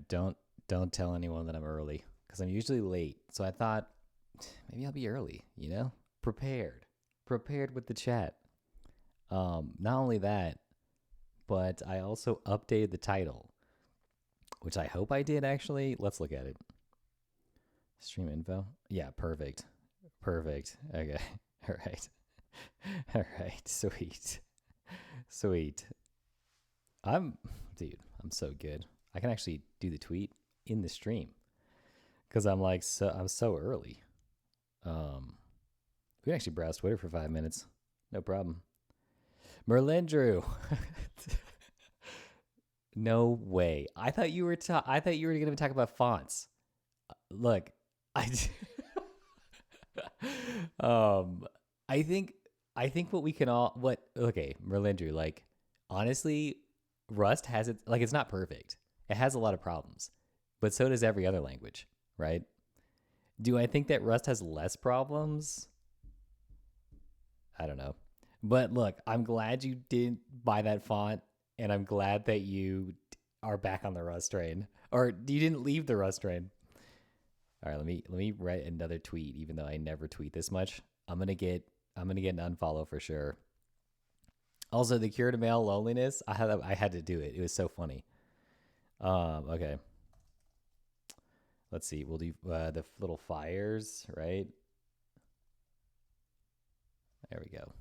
Don't tell anyone that I'm early because I'm usually late. So I thought maybe I'll be early. Prepared with the chat. Not only that, but I also updated the title, which I hope I did actually. Let's look at it. Stream info. Yeah, perfect. Perfect. Okay. All right. All right. Sweet. Sweet. I'm, dude, I'm so good. I can actually do the tweet in the stream because I'm so early. We can actually browse Twitter for 5 minutes. No problem. Merlin No way. I thought you were going to talk about fonts. Look, I um I think what we can all what okay, Merlindru, like honestly, Rust has it like it's not perfect. It has a lot of problems. But so does every other language, right? Do I think that Rust has less problems? I don't know. But look, I'm glad you didn't buy that font and I'm glad that you are back on the Rust train. Or you didn't leave the Rust train. All right, let me write another tweet. Even though I never tweet this much, I'm gonna get an unfollow for sure. Also, the cure to male loneliness. I had to do it. It was so funny. Okay. Let's see. We'll do the little fires, right? There we go.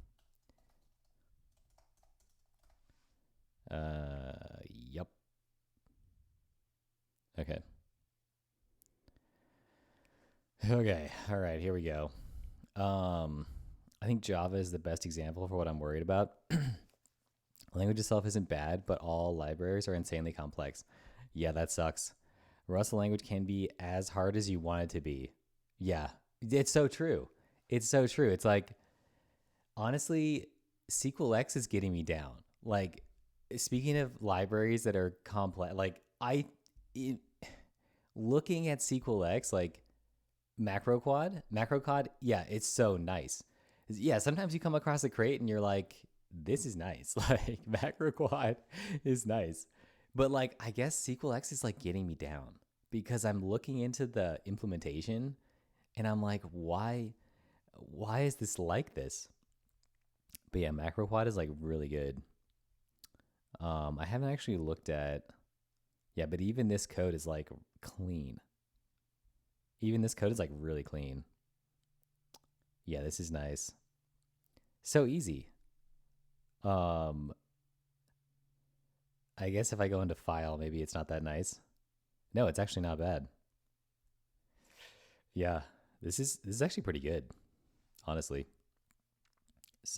Yep. Okay. Okay. All right. Here we go. I think Java is the best example for what I'm worried about. Language itself isn't bad, but all libraries are insanely complex. Yeah, that sucks. Rust language can be as hard as you want it to be. Yeah, it's so true. It's so true. It's like, honestly, SQLX is getting me down. Like, speaking of libraries that are complex, like, it, looking at SQLX, like, macrocod, yeah, it's so nice. Yeah, sometimes you come across a crate and you're like, this is nice. Like macroquad is nice. But like I guess SQLX is like getting me down because I'm looking into the implementation and I'm like, why is this like this? But yeah, macroquad is like really good. I haven't actually looked at yeah, but even this code is like clean. Even this code is like really clean. Yeah, this is nice. So easy. Um, I guess if I go into file, maybe it's not that nice. No, it's actually not bad. Yeah, this is actually pretty good, honestly.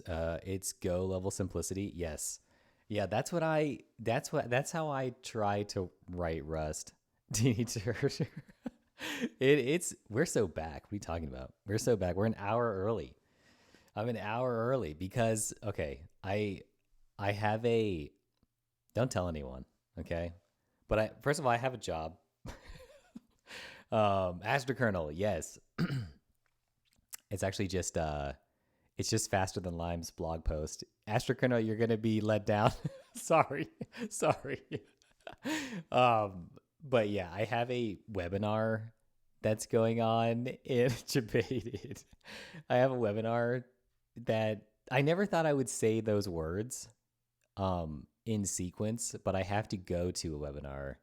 It's Go level simplicity. Yes, yeah. That's how I try to write Rust. Teenager. It's we're so back. What are you talking about? We're so back. We're an hour early. I'm an hour early because okay, I have a don't tell anyone, okay? But I first of all I have a job. Astro kernel, yes. It's actually just it's just faster than Lime's blog post. Astro kernel, you're gonna be let down. Sorry. Sorry. um but yeah, I have a webinar that's going on in Debated. I have a webinar that I never thought I would say those words in sequence, but I have to go to a webinar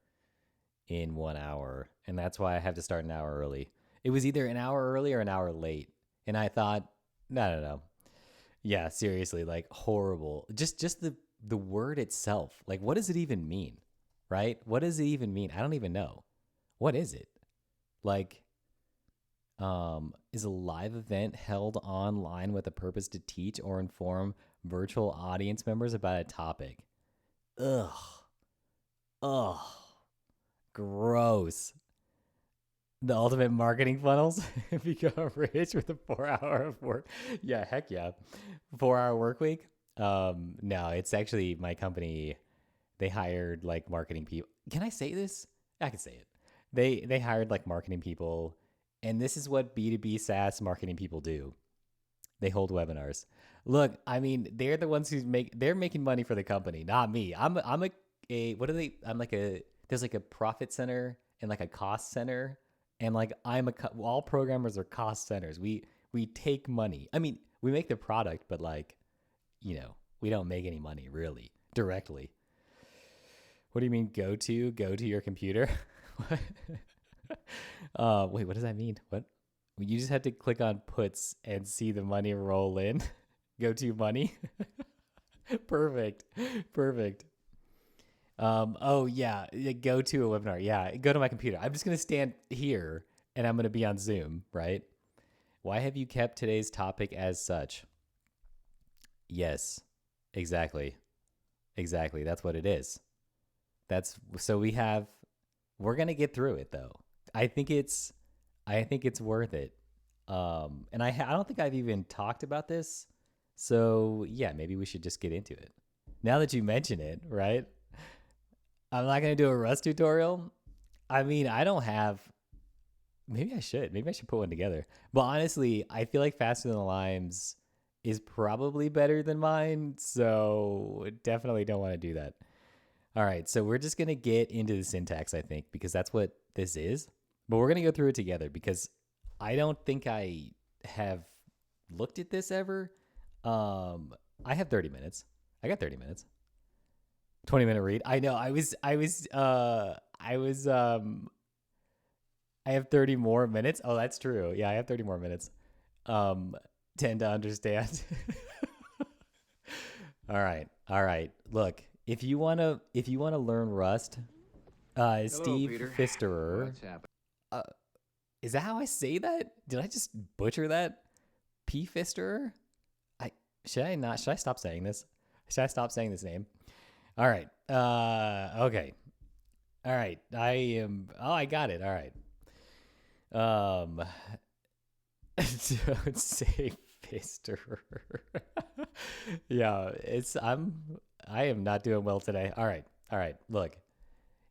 in 1 hour, and that's why I have to start an hour early. It was either an hour early or an hour late, and I thought, no, no, no, yeah, seriously, like horrible. Just the word itself, like what does it even mean, right? What does it even mean? I don't even know. What is it? Like, is a live event held online with a purpose to teach or inform virtual audience members about a topic? Ugh, ugh, gross. The ultimate marketing funnels. Become rich with a 4 hour of work. Yeah, heck yeah. 4 hour work week. No, it's actually my company. They hired like marketing people. Can I say this? I can say it. They hired like marketing people, and this is what B2B SaaS marketing people do. They hold webinars. Look, I mean, they're the ones they're making money for the company, not me. I'm a what are they? I'm like a there's like a profit center and like a cost center, and like all programmers are cost centers. We take money. I mean, we make the product, but like, we don't make any money really directly. What do you mean go to your computer? Wait, what does that mean? What? You just had to click on puts and see the money roll in. Go to money. Perfect. Oh yeah, go to a webinar. Yeah, go to my computer. I'm just gonna stand here and I'm gonna be on Zoom, right? Why have you kept today's topic as such? Yes, exactly. That's what it is. That's so we're gonna get through it though. I think it's I think it's worth it. And I don't think I've even talked about this. So yeah, maybe we should just get into it. Now that you mention it, right? I'm not gonna do a Rust tutorial. I mean, I don't have. Maybe I should. Maybe I should put one together. But honestly, I feel like Faster Than the Limes is probably better than mine. So definitely don't want to do that. All right, so we're just going to get into the syntax, I think, because that's what this is. But we're going to go through it together because I don't think I have looked at this ever. I have 30 minutes. I got 30 minutes. 20-minute read. I know. I have 30 more minutes. Oh, that's true. Yeah, I have 30 more minutes. 10 to understand. All right. Look, if you wanna learn Rust, Hello, Steve Peter. Fisterer. What's happening? Is that how I say that? Did I just butcher that? P Fisterer? Should I not? Should I stop saying this? Should I stop saying this name? All right. Okay. All right. I am. Oh, I got it. All right. Don't say Fisterer. Yeah, I am not doing well today. All right. Look,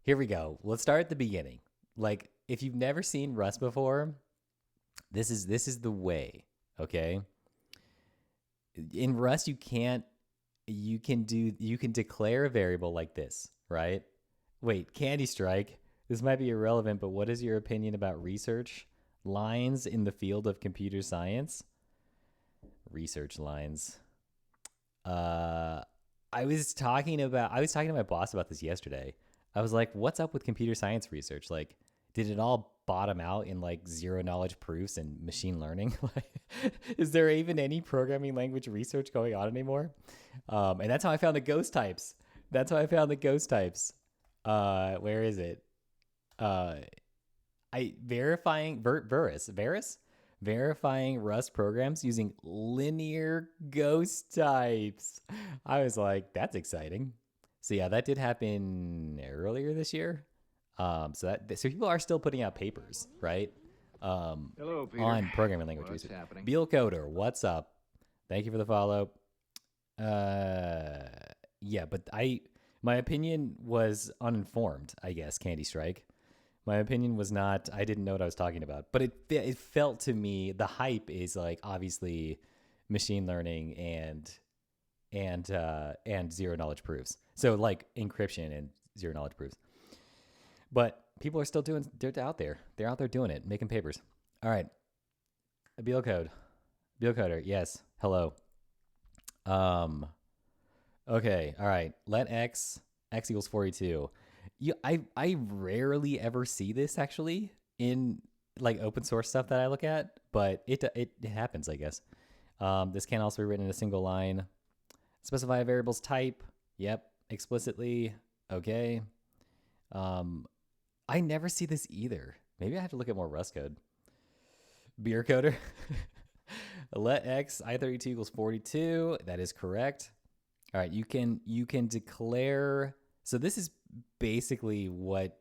here we go. Let's start at the beginning. Like, if you've never seen Rust before, this is the way. Okay. In Rust, you can declare a variable like this, right? Wait, Candy Strike. This might be irrelevant, but what is your opinion about research lines in the field of computer science? Research lines. I was talking to my boss about this yesterday. I was like, what's up with computer science research? Like, did it all bottom out in like zero knowledge proofs and machine learning? Like, is there even any programming language research going on anymore? And that's how I found the ghost types. Where is it? Verifying Rust programs using linear ghost types. I was like, that's exciting. So yeah, that did happen earlier this year. So people are still putting out papers, right? Hello, Peter. On programming language What's research. happening? Beal Coder, what's up? Thank you for the follow. Yeah, but my opinion was uninformed, I guess, Candy Strike. My opinion was not, I didn't know what I was talking about, but it felt to me, the hype is like obviously machine learning and zero knowledge proofs. So like encryption and zero knowledge proofs. But people are still they're out there. They're out there doing it, making papers. All right. Beal Coder, yes. Hello. Okay, all right. Let x equals 42. I rarely ever see this actually in like open source stuff that I look at, but it happens, I guess. This can also be written in a single line. Specify a variable's type. Yep, explicitly. Okay. I never see this either. Maybe I have to look at more Rust code. Beer Coder. Let x I32 equals 42. That is correct. All right, you can declare. So this is basically what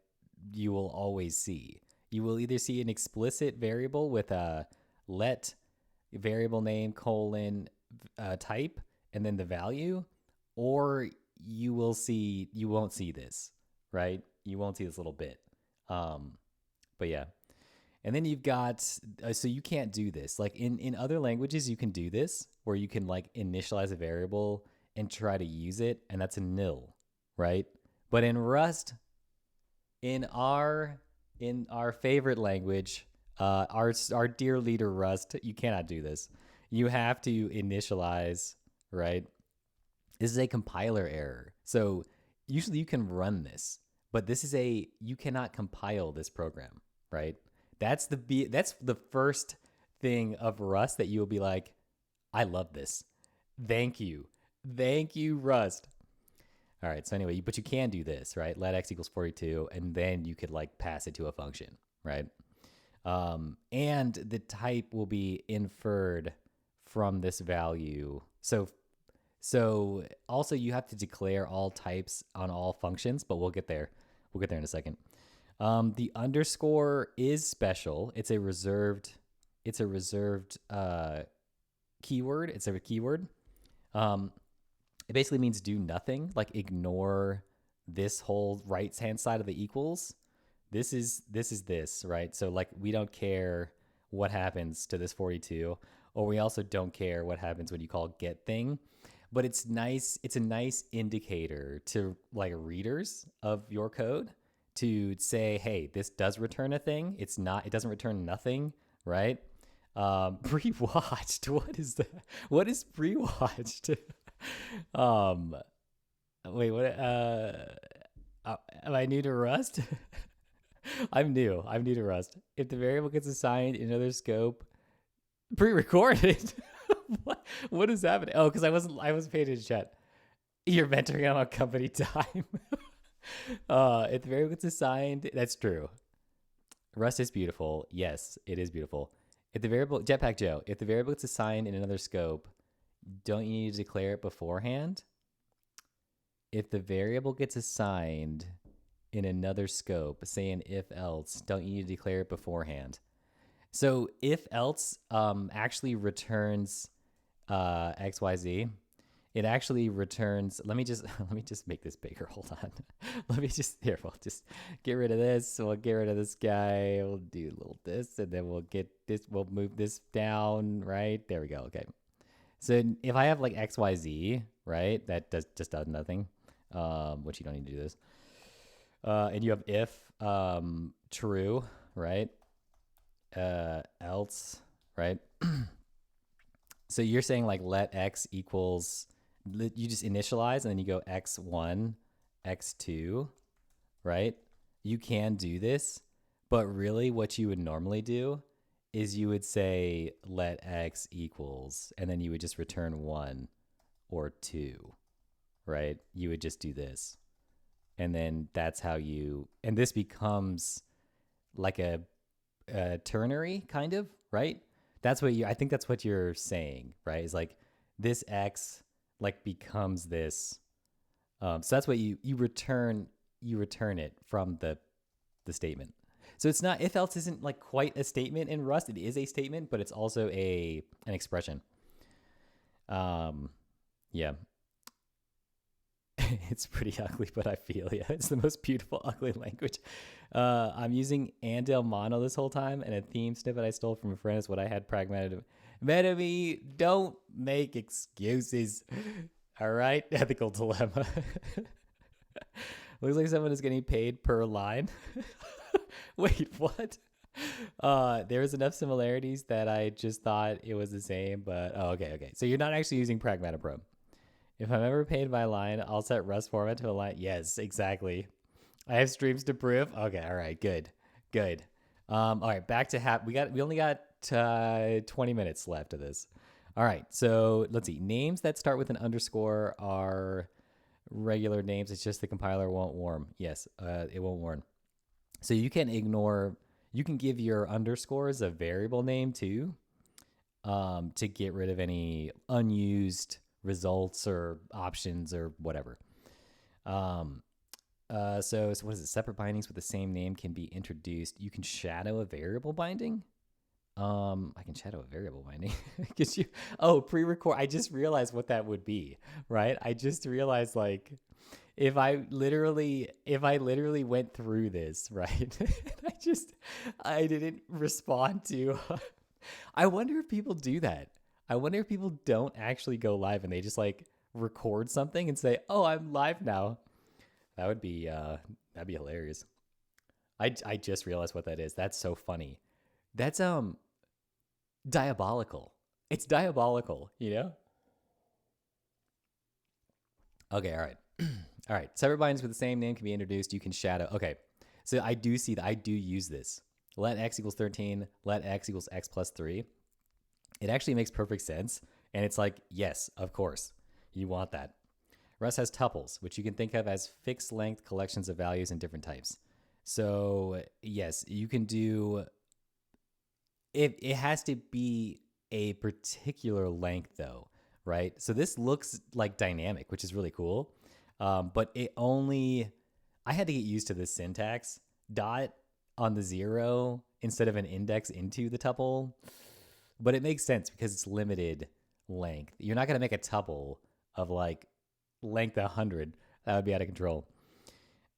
you will always see. You will either see an explicit variable with a let variable name colon type and then the value, or you won't see this, right? You won't see this little bit. But yeah. And then you've got, so you can't do this. Like in other languages, you can do this where you can like initialize a variable and try to use it, and that's a nil, right? But in Rust, in our favorite language, our dear leader Rust, you cannot do this. You have to initialize, right? This is a compiler error. So usually you can run this, but you cannot compile this program, right? That's the first thing of Rust that you will be like, I love this. Thank you, Rust. All right. So anyway, but you can do this, right? Let x equals 42, and then you could like pass it to a function, right? And the type will be inferred from this value. So also you have to declare all types on all functions, but we'll get there. We'll get there in a second. The underscore is special. It's a reserved keyword. It's a keyword. It basically means do nothing, like ignore this whole right-hand side of the equals. This is this, right? So like we don't care what happens to this 42, or we also don't care what happens when you call get thing. But it's nice. It's a nice indicator to like readers of your code to say, hey, this does return a thing. It doesn't return nothing, right? Pre-watched. What is that? What is pre-watched? Wait, what? Am I new to Rust? I'm new to Rust. If the variable gets assigned in another scope, pre-recorded. What is happening? Oh, because I wasn't paying attention. Chat. You're mentoring on company time. If the variable gets assigned, that's true. Rust is beautiful. Yes, it is beautiful. If the variable Jetpack Joe, if the variable gets assigned in another scope, don't you need to declare it beforehand? If the variable gets assigned in another scope, say an if else, don't you need to declare it beforehand? So if else actually returns XYZ, it actually returns. Let me just make this bigger. Hold on. We'll just get rid of this. We'll get rid of this guy. We'll do a little this, and then we'll get this. We'll move this down. Right there we go. Okay. So if I have like XYZ, right, that just does nothing, which you don't need to do this. And you have if true, right? Else, right? So you're saying like let x equals, you just initialize and then you go x1, x2, right? You can do this, but really what you would normally do is you would say let x equals, and then you would just return 1 or 2, right? You would just do this. And then that's how and this becomes like a ternary kind of, right? I think that's what you're saying, right? Is like this x like becomes this. So that's what you return it from the statement. So it's not, if else isn't like quite a statement in Rust. It is a statement, but it's also an expression. Yeah. It's pretty ugly, but I feel it's the most beautiful ugly language. I'm using Andale Mono this whole time, and a theme snippet I stole from a friend is what I had pragmatic. Metamy, don't make excuses. All right, ethical dilemma. Looks like someone is getting paid per line. Wait, what? There's enough similarities that I just thought it was the same, but okay. So you're not actually using Pragmata Pro. If I'm ever paid by line, I'll set Rust format to a line. Yes, exactly. I have streams to prove. Okay, all right, good. All right, back to we only got 20 minutes left of this. All right, so let's see. Names that start with an underscore are regular names. It's just the compiler won't warn. Yes, it won't warn. So you can give your underscores a variable name too, to get rid of any unused results or options or whatever. So what is it? Separate bindings with the same name can be introduced. You can shadow a variable binding. I can shadow a variable binding. Pre-record. I just realized what that would be, right? I just realized like if I literally went through this, right? I didn't respond to. I wonder if people do that. I wonder if people don't actually go live and they just like record something and say, "Oh, I'm live now." That'd be hilarious. I just realized what that is. That's so funny. That's diabolical. It's diabolical, you know? Okay, all right. All right. Separate bindings with the same name can be introduced. You can shadow. Okay. So I do see that. I do use this. Let x equals 13. Let x equals x plus 3. It actually makes perfect sense. And it's like, yes, of course. You want that. Rust has tuples, which you can think of as fixed length collections of values in different types. So yes, you can do... It has to be a particular length though, right? So this looks like dynamic, which is really cool. But it only... I had to get used to this syntax. Dot on the 0 instead of an index into the tuple. But it makes sense because it's limited length. You're not going to make a tuple of like length 100. That would be out of control.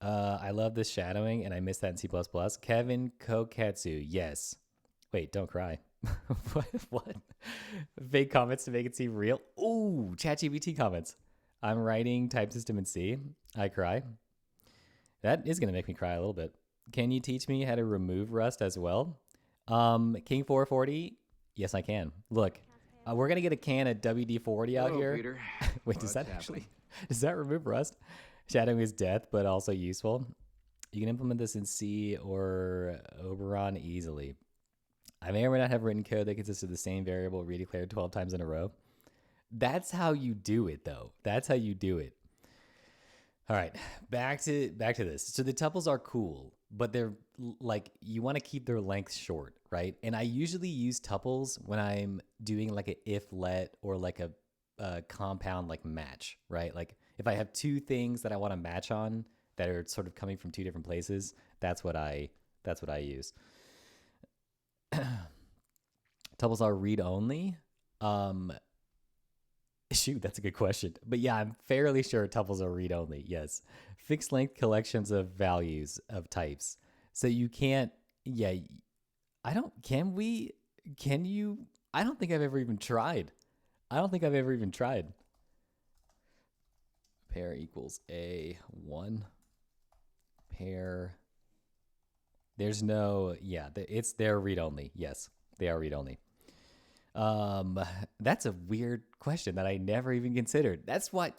I love this shadowing, and I miss that in C++. Kevin Koketsu, yes. Wait, don't cry. What? Fake comments to make it seem real? Ooh, ChatGPT comments. I'm writing type system in C. I cry. That is going to make me cry a little bit. Can you teach me how to remove Rust as well? King 440? Yes, I can. Look, we're going to get a can of WD-40 out here. Peter. Wait, does that actually... Does that remove Rust? Shadowing is death, but also useful. You can implement this in C or Oberon easily. I may or may not have written code that consists of the same variable redeclared 12 times in a row. That's how you do it, though. That's how you do it. All right, back to this. So the tuples are cool, but they're like, you want to keep their length short, right? And I usually use tuples when I'm doing like a if let or like a compound like match, right? Like if I have two things that I want to match on that are sort of coming from two different places, that's what I use. Tuples are read only. Shoot, that's a good question. But yeah, I'm fairly sure tuples are read only. Yes. Fixed length collections of values of types. So you can't, yeah, I don't think I've ever even tried. Pair equals A1. Pair. There's no, yeah, they're read only. Yes, they are read only. That's a weird question that I never even considered. That's why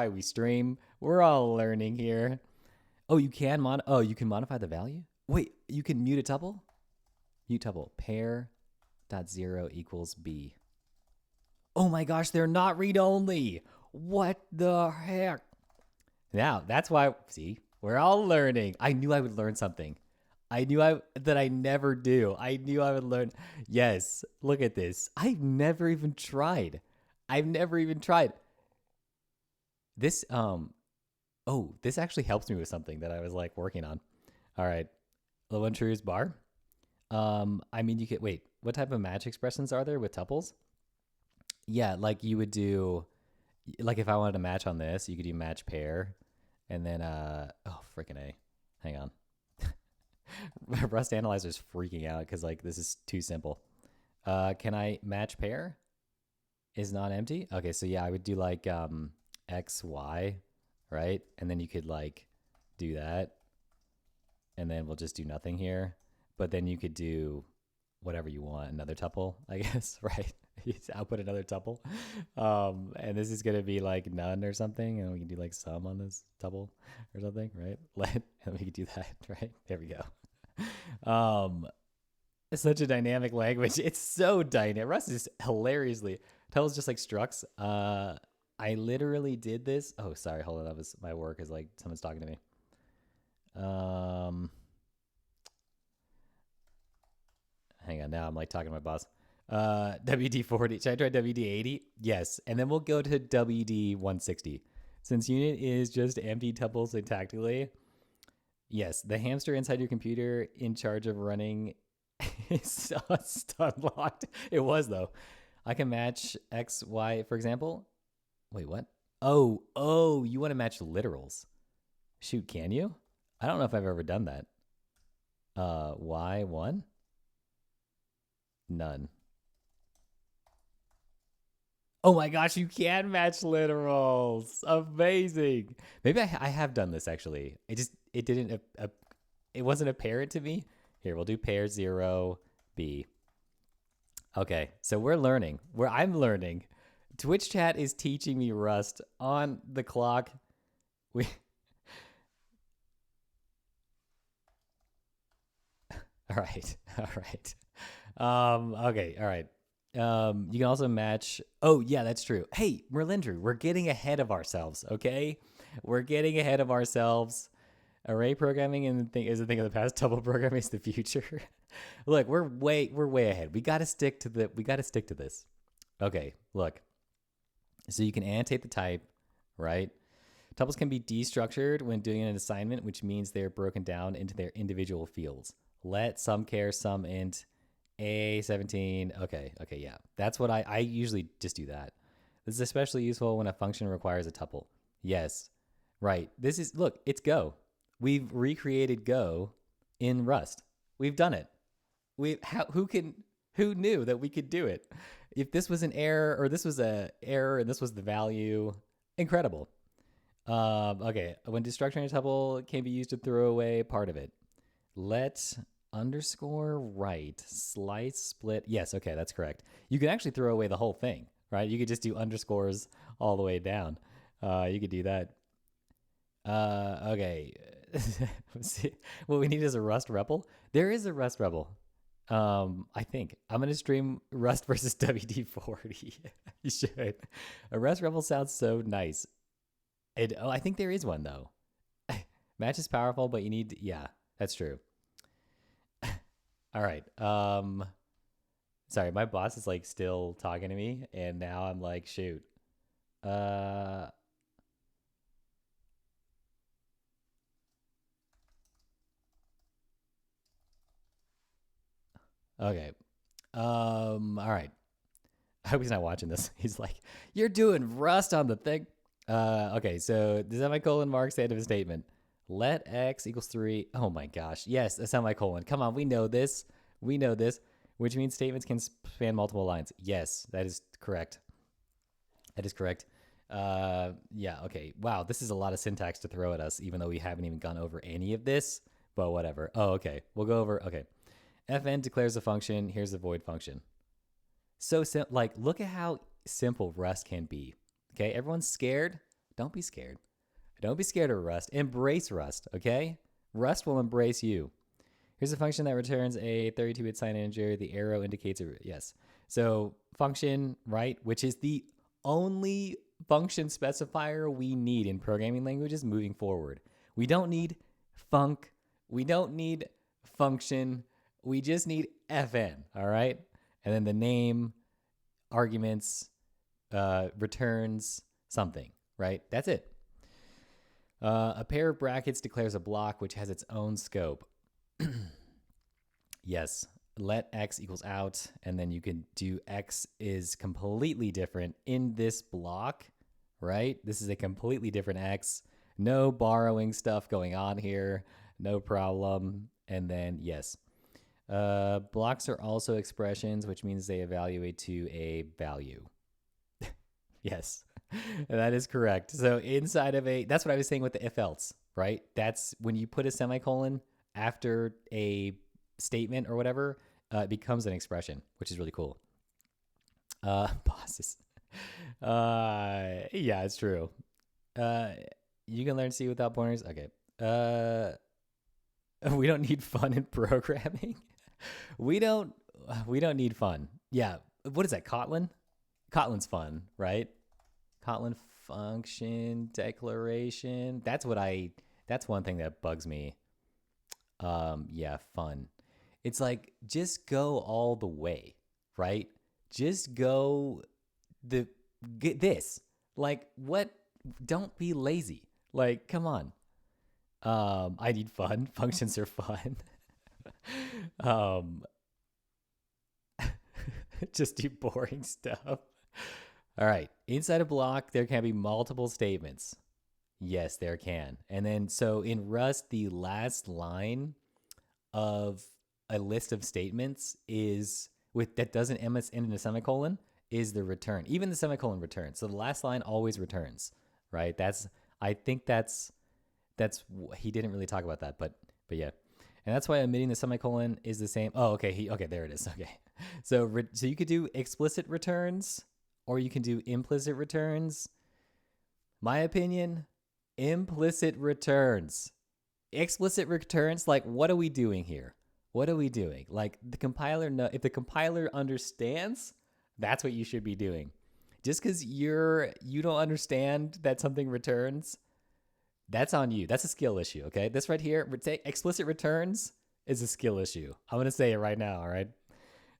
we stream. We're all learning here. Oh, you can modify the value? Wait, you can mute a tuple? Mute tuple. Pair dot 0 equals B. Oh my gosh, they're not read only. What the heck? Now, that's why, see, we're all learning. I knew I would learn something. That I never do. I knew I would learn. Yes, look at this. I've never even tried. This, this actually helps me with something that I was like working on. All right. Low and true is bar. I mean, you could, wait, what type of match expressions are there with tuples? Yeah, like you would do, like if I wanted to match on this, you could do match pair. And then, freaking A. Hang on. Rust Analyzer's freaking out because like this is too simple. Can I match pair? Is not empty. Okay, so yeah, I would do like X, Y, right? And then you could like do that. And then we'll just do nothing here. But then you could do whatever you want, another tuple, I guess, right? Output another tuple. And this is gonna be like none or something, and we can do like sum on this tuple or something, right? And we can do that, right? There we go. It's such a dynamic language. It's so dynamic. Rust is hilariously tuples just like structs. I literally did this. Oh, sorry, hold on. That was my work. Is like someone's talking to me. Hang on. Now I'm like talking to my boss. WD-40. Should I try WD-80? Yes. And then we'll go to WD-160. Since unit is just empty tuples syntactically. Yes, the hamster inside your computer in charge of running is stun locked. It was though. I can match X, Y, for example. Wait, what? Oh, you want to match literals. Shoot, can you? I don't know if I've ever done that. Y1? None. Oh my gosh, you can match literals. Amazing. Maybe I have done this actually. It didn't it wasn't apparent to me. Here, we'll do pair 0, B. Okay, so we're learning. I'm learning. Twitch chat is teaching me Rust on the clock. We All right. All right. Okay, all right. You can also match. Oh, yeah, that's true. Hey, Merlindru, we're getting ahead of ourselves, okay? We're getting ahead of ourselves. Array programming is a thing of the past. Tuple programming is the future. Look, we're way ahead. We got to stick to this. Okay, look. So you can annotate the type, right? Tuples can be destructured when doing an assignment, which means they're broken down into their individual fields. Let, some char, some int, A17. Okay, yeah. That's what I usually just do that. This is especially useful when a function requires a tuple. Yes, right. Look, it's Go. We've recreated Go in Rust. We've done it. Who knew that we could do it? If this was an error, or this was a error and this was the value, incredible. Okay, when destructuring a tuple can be used to throw away part of it. Let underscore right slice split. Yes, okay, that's correct. You can actually throw away the whole thing, right? You could just do underscores all the way down. You could do that. Okay. What we need is a Rust REPL. There is a Rust REPL. I think I'm gonna stream Rust versus WD-40. You should. A Rust REPL sounds so nice. I think there is one though. Match is powerful, but you need. Yeah, that's true. All right. Sorry, my boss is like still talking to me, and now I'm like, shoot. Okay. All right. I hope he's not watching this. He's like, you're doing Rust on the thing. Okay, so the semicolon marks the end of a statement. Let x equals 3. Oh my gosh. Yes, a semicolon. Come on, we know this. Which means statements can span multiple lines. Yes, that is correct. Yeah, okay. Wow, this is a lot of syntax to throw at us, even though we haven't even gone over any of this, but whatever. Oh, okay. We'll go over, okay. Fn declares a function. Here's a void function. So, like, look at how simple Rust can be. Okay, everyone's scared. Don't be scared. Don't be scared of Rust. Embrace Rust, okay? Rust will embrace you. Here's a function that returns a 32-bit signed integer. The arrow indicates a yes. So function, right, which is the only function specifier we need in programming languages moving forward. We don't need func. We don't need function. We just need fn, all right? And then the name, arguments, returns something, right? That's it. A pair of brackets declares a block which has its own scope. Yes, let x equals out, and then you can do x is completely different in this block, right? This is a completely different x. No borrowing stuff going on here. No problem. And then, yes. Blocks are also expressions, which means they evaluate to a value. Yes, that is correct. So inside of that's what I was saying with the if else, right? That's when you put a semicolon after a statement or whatever, it becomes an expression, which is really cool. Bosses. Yeah, it's true. You can learn C without pointers. Okay. We don't need fun in programming. We don't need fun. Yeah. What is that? Kotlin? Kotlin's fun, right? Kotlin function declaration. That's one thing that bugs me. Yeah, fun. It's like, just go all the way, right? Just go get this. Like, what? Don't be lazy. Like, come on. I need fun. Functions are fun. Just do boring stuff. All right. Inside a block, there can be multiple statements. Yes, there can. And then, so in Rust, the last line of a list of statements is that doesn't end in a semicolon is the return. Even the semicolon returns. So the last line always returns, right? I think that's he didn't really talk about that, but yeah. And that's why omitting the semicolon is the same. Oh, okay. Okay, there it is. Okay. So you could do explicit returns or you can do implicit returns. My opinion, implicit returns. Explicit returns, like, what are we doing here? What are we doing? Like, the compiler, if the compiler understands, that's what you should be doing. Just because you don't understand that something returns, that's on you. That's a skill issue, okay? This right here, explicit returns is a skill issue. I'm going to say it right now, all right?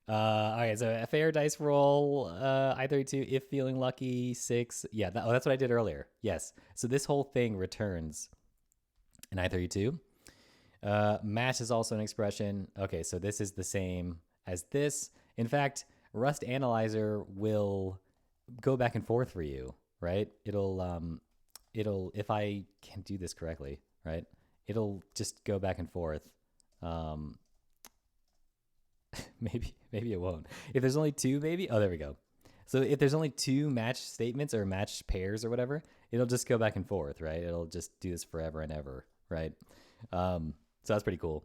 All right, so a fair dice roll, I-32, if feeling lucky, 6. Yeah, that's what I did earlier. Yes. So this whole thing returns an I-32. Match is also an expression. Okay, so this is the same as this. In fact, Rust Analyzer will go back and forth for you, right? It'll, if I can do this correctly, right? It'll just go back and forth. Maybe it won't. If there's only 2, maybe. Oh, there we go. So if there's only 2 match statements or match pairs or whatever, it'll just go back and forth, right? It'll just do this forever and ever, right? So that's pretty cool.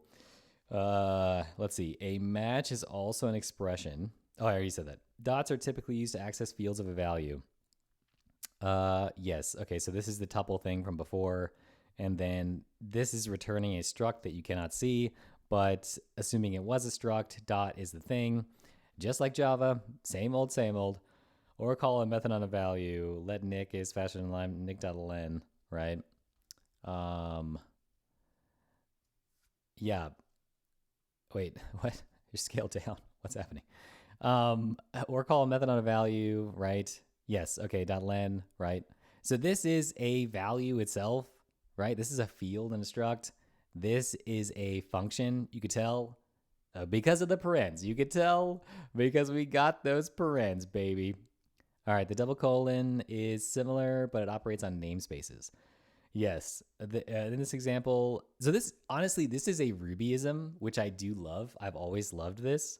Let's see. A match is also an expression. Oh, I already said that. Dots are typically used to access fields of a value. Yes. Okay, so this is the tuple thing from before. And then this is returning a struct that you cannot see. But assuming it was a struct, dot is the thing. Just like Java, same old, same old. Or call a method on a value. Let Nick is faster than Lime, Nick.len, right? Yeah. Wait, what? You're scaled down. What's happening? Or call a method on a value, right? Yes, okay, .len, right? So this is a value itself, right? This is a field in a struct. This is a function. You could tell because of the parens. You could tell because we got those parens, baby. All right, the double colon is similar, but it operates on namespaces. Yes, in this example, so this, honestly, this is a Rubyism, which I do love. I've always loved this.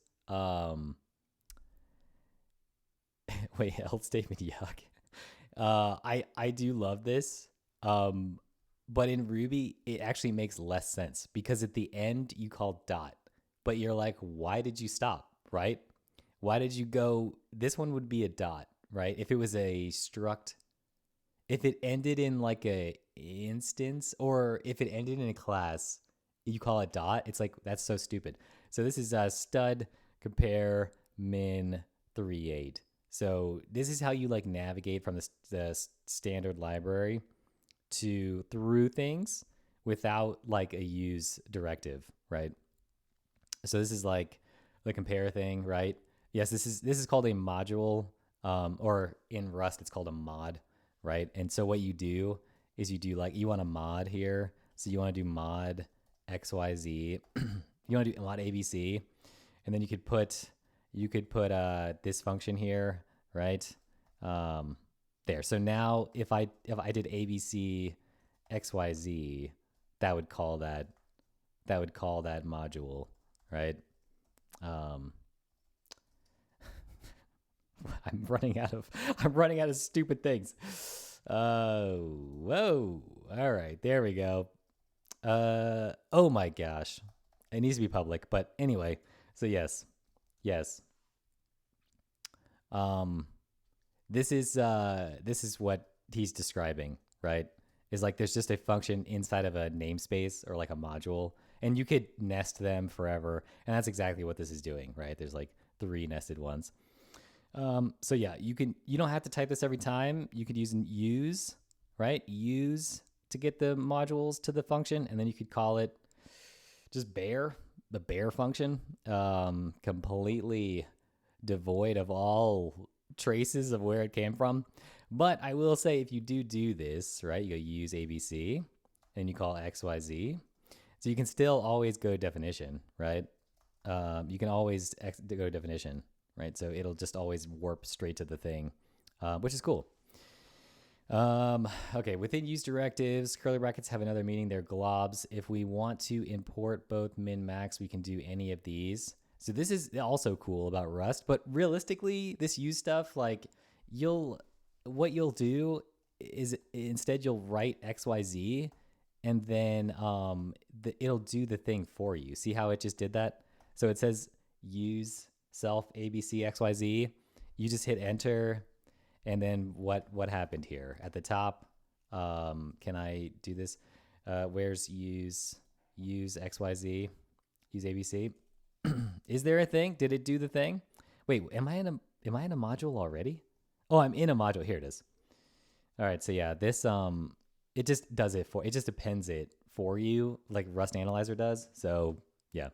Wait, else statement, yuck. I do love this. But in Ruby, it actually makes less sense because at the end you call dot, but you're like, why did you stop, right? Why did you go? This one would be a dot, right? If it was a struct, if it ended in like a instance, or if it ended in a class, you call it dot. It's like, that's so stupid. So this is stud compare min 3.8. So this is how you like navigate from the standard library to through things without like a use directive, right? So this is like the compare thing, right? Yes, this is called a module, or in Rust it's called a mod, right? And so what you do is you do like, you want a mod here, so you want to do mod XYZ, you want to do mod ABC, and then you could put this function here, right? There. So now if I did ABC XYZ, that would call that module, right? I'm running out of stupid things. Whoa. All right, there we go. Oh my gosh. It needs to be public, but anyway, so yes. This is what he's describing, right? Is like there's just a function inside of a namespace or like a module, and you could nest them forever, and that's exactly what this is doing, right? There's like 3 nested ones. So yeah, you don't have to type this every time. You could use an use, right? Use to get the modules to the function, and then you could call it just bear, the bear function, completely devoid of all traces of where it came from. But I will say, if you do this, right, you use ABC and you call XYZ, so you can still always go definition, right? You can always go definition, right? So it'll just always warp straight to the thing, which is cool. Okay, within use directives, curly brackets have another meaning. They're globs. If we want to import both min max, we can do any of these. So this is also cool about Rust, but realistically, this use stuff, like what you'll do is instead you'll write XYZ and then it'll do the thing for you. See how it just did that? So it says use self ABC XYZ. You just hit enter, and then what happened here at the top? Can I do this? Where's use XYZ? Use ABC. Is there a thing? Did it do the thing? Wait, am I in a module already? Oh, I'm in a module. Here it is. All right, so yeah, this it just does it for, it just appends it for you like Rust Analyzer does. So yeah.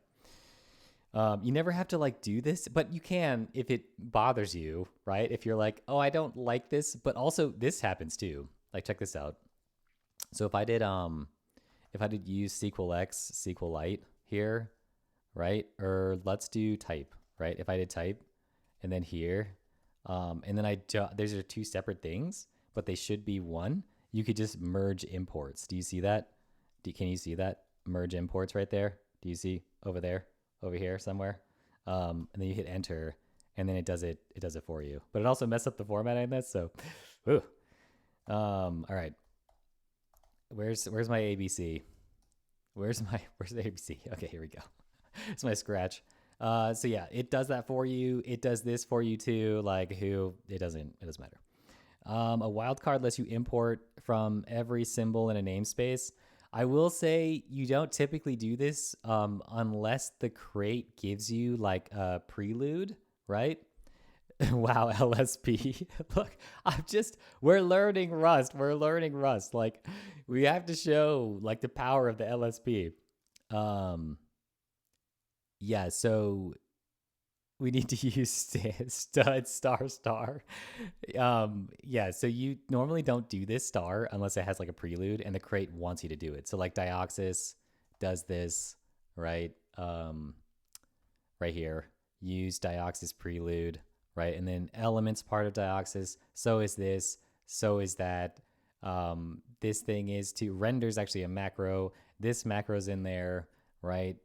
You never have to like do this, but you can if it bothers you, right? If you're like, oh, I don't like this, but also this happens too. Like check this out. So if I did use SQLX, SQLite here, right? Or let's do type, right? If I did type and then here, and then these are two separate things, but they should be one. You could just merge imports. Do you see that? Can you see that? Merge imports right there. Do you see over there, over here somewhere? And then you hit enter, and then it does it for you. But it also messed up the formatting in this. So, whew. All right. Where's my ABC? Where's the ABC? Okay, here we go. It's my scratch. So yeah, it does that for you. It does this for you too. Like it doesn't matter. A wildcard lets you import from every symbol in a namespace. I will say you don't typically do this unless the crate gives you like a prelude, right? Wow, LSP. Look, we're learning Rust. Like we have to show like the power of the LSP. Yeah, so we need to use stud star. Yeah, so you normally don't do this star unless it has like a prelude and the crate wants you to do it. So like Dioxys does this, right? Right here, use Dioxys prelude, right? And then elements part of Dioxys. So is this, so is that. This thing is to render's actually a macro. This macro's in there, right?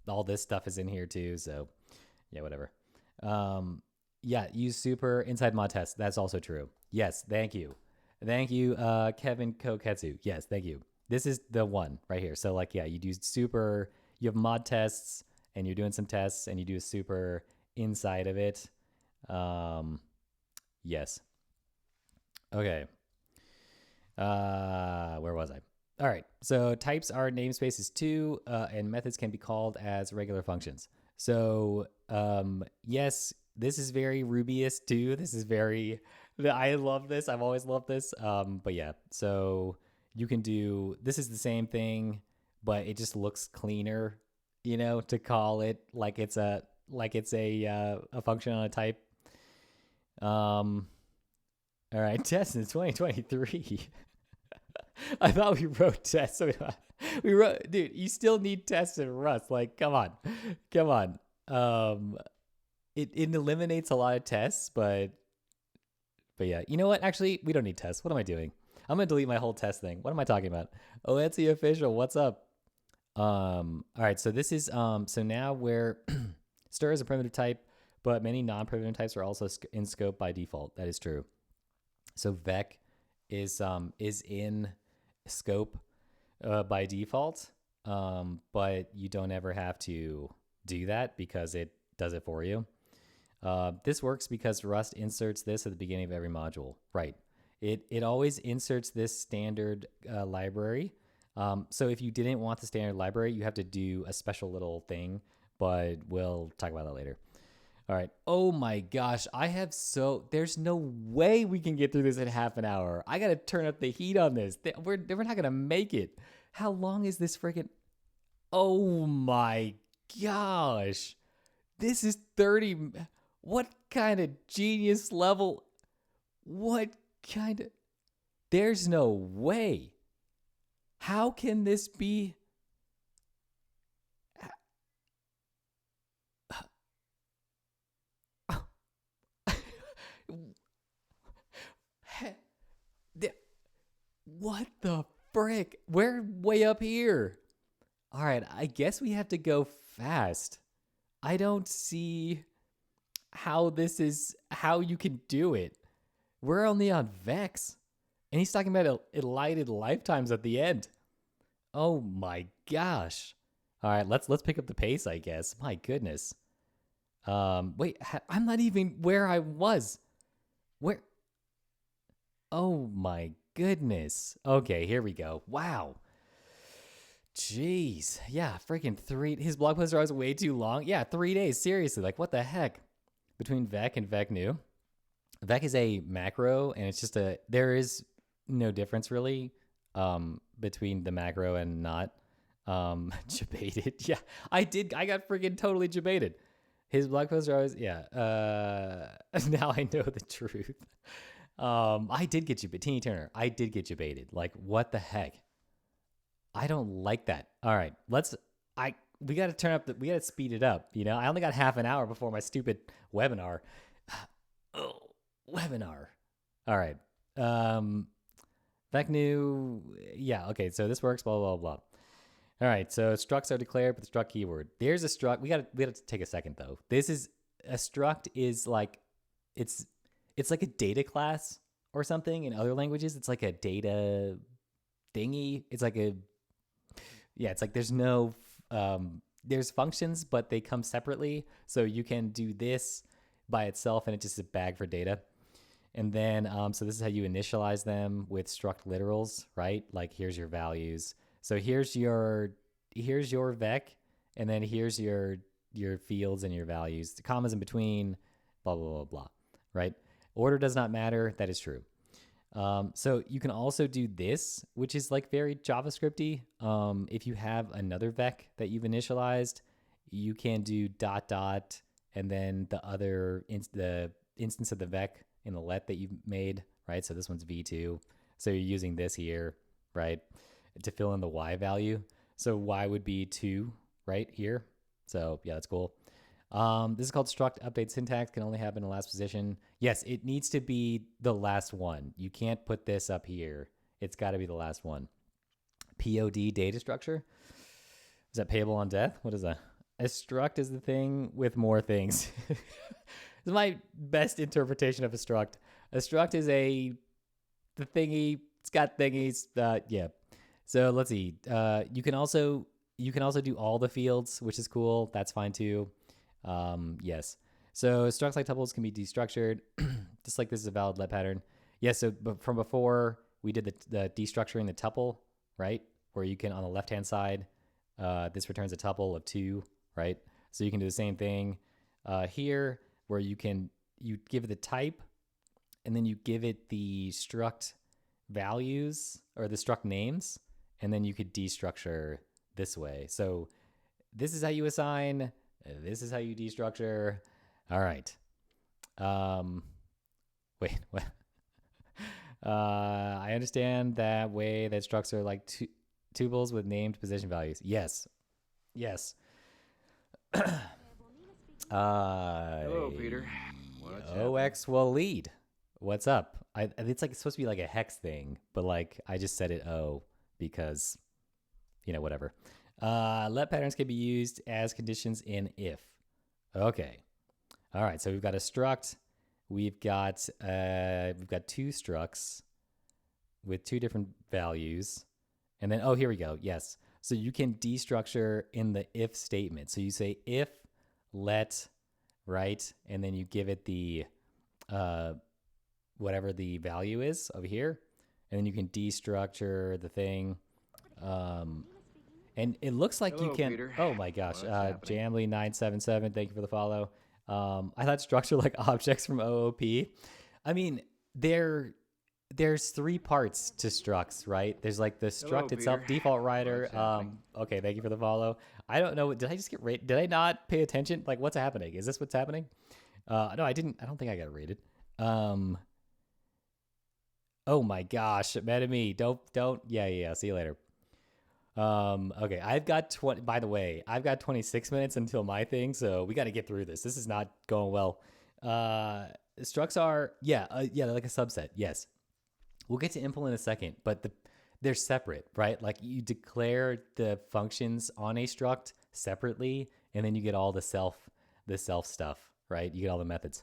All this stuff is in here too. So yeah, whatever. Yeah, use super inside mod test. That's also true. Yes, thank you. Kevin Koketsu. Yes, thank you. This is the one right here. So like, yeah, you do super, you have mod tests and you're doing some tests and you do a super inside of it. Yes. Okay. Where was I? All right. So types are namespaces too, and methods can be called as regular functions. So yes, this is very Rubyist too. I love this. I've always loved this. But yeah, so you can do, this is the same thing, but it just looks cleaner, to call it like it's a function on a type. All right, test in 2023. I thought we wrote tests. We wrote, dude, you still need tests in Rust. Like, come on. It eliminates a lot of tests, but yeah, you know what? Actually, we don't need tests. What am I doing? I'm going to delete my whole test thing. What am I talking about? Oh, Etsy official. What's up? All right. So this is, so now where stir is a primitive type, but many non-primitive types are also in scope by default. That is true. So vec is in scope by default, but you don't ever have to do that because it does it for you. This works because Rust inserts this at the beginning of every module, right? It always inserts this standard library. So if you didn't want the standard library, you have to do a special little thing, but we'll talk about that later. All right. Oh my gosh. There's no way we can get through this in half an hour. I got to turn up the heat on this. We're not going to make it. How long is this freaking? Oh my gosh. This is 30. What kind of genius level? There's no way. How can this be? What the frick? We're way up here. All right, I guess we have to go fast. I don't see how you can do it. We're only on Vex. And he's talking about elided lifetimes at the end. Oh my gosh. All right, let's pick up the pace, I guess. My goodness. Wait, I'm not even where I was. Where? Oh my goodness. Okay, here we go. Wow. Jeez. Yeah, freaking his blog posts are always way too long. Yeah, 3 days. Seriously, like what the heck? Between Vec and Vec new. Vec is a macro, and it's just there is no difference really between the macro and not. Debated. Yeah, I got freaking totally debated. His blog posts are always, yeah. Now I know the truth. I did get you, but Teeny Turner, I did get you baited. Like, what the heck? I don't like that. All right, we got to we got to speed it up. You know, I only got half an hour before my stupid webinar. Oh, webinar. All right. Back new. Yeah. Okay. So this works. Blah blah blah. All right. So structs are declared with the struct keyword. There's a struct. We got to take a second though. This is a struct is like it's like a data class or something in other languages. It's like a data thingy. It's like it's like there's no there's functions, but they come separately. So you can do this by itself, and it's just a bag for data. And then, so this is how you initialize them with struct literals, right? Like here's your values. So here's your vec, and then here's your fields and your values. The commas in between, blah blah blah blah, right? Order does not matter. That is true. So you can also do this, which is like very JavaScripty. If you have another vec that you've initialized, you can do ... and then the other the instance of the vec in the let that you've made, right? So this one's v2. So you're using this here, right, to fill in the y value. So y would be 2 right here. So yeah, that's cool. This is called struct update syntax, can only happen in the last position. Yes, it needs to be the last one. You can't put this up here. It's got to be the last one. POD data structure. Is that payable on death? What is that? A struct is the thing with more things. This is my best interpretation of a struct. A struct is the thingy. It's got thingies. Yeah. So let's see. You can also do all the fields, which is cool. That's fine too. Yes. So structs like tuples can be destructured, just like this is a valid let pattern. Yes. So from before we did the destructuring the tuple, right? Where you can on the left hand side, this returns a tuple of 2, right? So you can do the same thing here, where you give it the type, and then you give it the struct values or the struct names, and then you could destructure this way. So this is how you assign. This is how you destructure. All right. Wait, what? I understand that way that structs are like tuples with named position values. Yes. Hello, Peter. What's OX will lead. What's up? It's like it's supposed to be like a hex thing, but like I just said it because, whatever. Let patterns can be used as conditions in if. Okay. All right. So we've got a struct. We've got 2 structs with 2 different values, and then here we go. Yes. So you can destructure in the if statement. So you say if let, right, and then you give it the whatever the value is over here, and then you can destructure the thing. And it looks like Hello, you can. Peter. Oh my gosh, Jamly977, thank you for the follow. I thought structs are like objects from OOP. I mean, there's 3 parts to structs, right? There's like the struct itself, Peter. default writer. Okay, thank you for the follow. I don't know. Did I just get rated? Did I not pay attention? Like, what's happening? Is this what's happening? No, I didn't. I don't think I got rated. Oh my gosh, mad at me. Don't. Yeah. See you later. Okay, I've got 20. By the way, I've got 26 minutes until my thing, so we got to get through this. This is not going well. Structs are they're like a subset. Yes, we'll get to impl in a second, but they're separate, right? Like you declare the functions on a struct separately, and then you get all the self stuff, right? You get all the methods.